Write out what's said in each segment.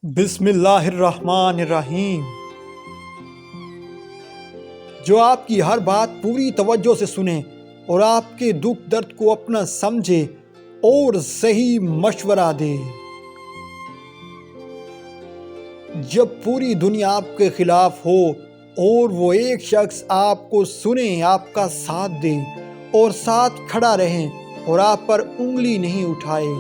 بسم اللہ الرحمن الرحیم۔ جو آپ کی ہر بات پوری توجہ سے سنے اور آپ کے دکھ درد کو اپنا سمجھے اور صحیح مشورہ دے۔ جب پوری دنیا آپ کے خلاف ہو اور وہ ایک شخص آپ کو سنے، آپ کا ساتھ دے اور ساتھ کھڑا رہے اور آپ پر انگلی نہیں اٹھائے،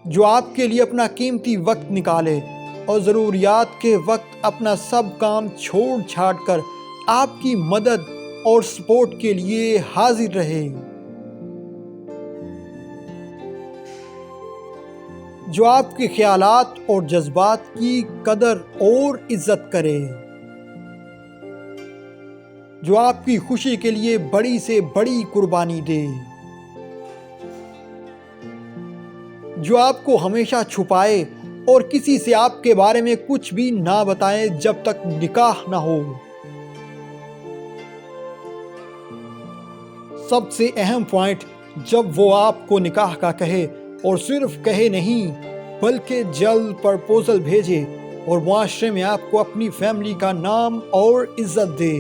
جو آپ کے لیے اپنا قیمتی وقت نکالے اور ضروریات کے وقت اپنا سب کام چھوڑ چھاڑ کر آپ کی مدد اور سپورٹ کے لیے حاضر رہے، جو آپ کے خیالات اور جذبات کی قدر اور عزت کرے، جو آپ کی خوشی کے لیے بڑی سے بڑی قربانی دے، جو آپ کو ہمیشہ چھپائے اور کسی سے آپ کے بارے میں کچھ بھی نہ بتائے جب تک نکاح نہ ہو۔ سب سے اہم پوائنٹ، جب وہ آپ کو نکاح کا کہے اور صرف کہے نہیں بلکہ جلد پرپوزل بھیجے اور معاشرے میں آپ کو اپنی فیملی کا نام اور عزت دے۔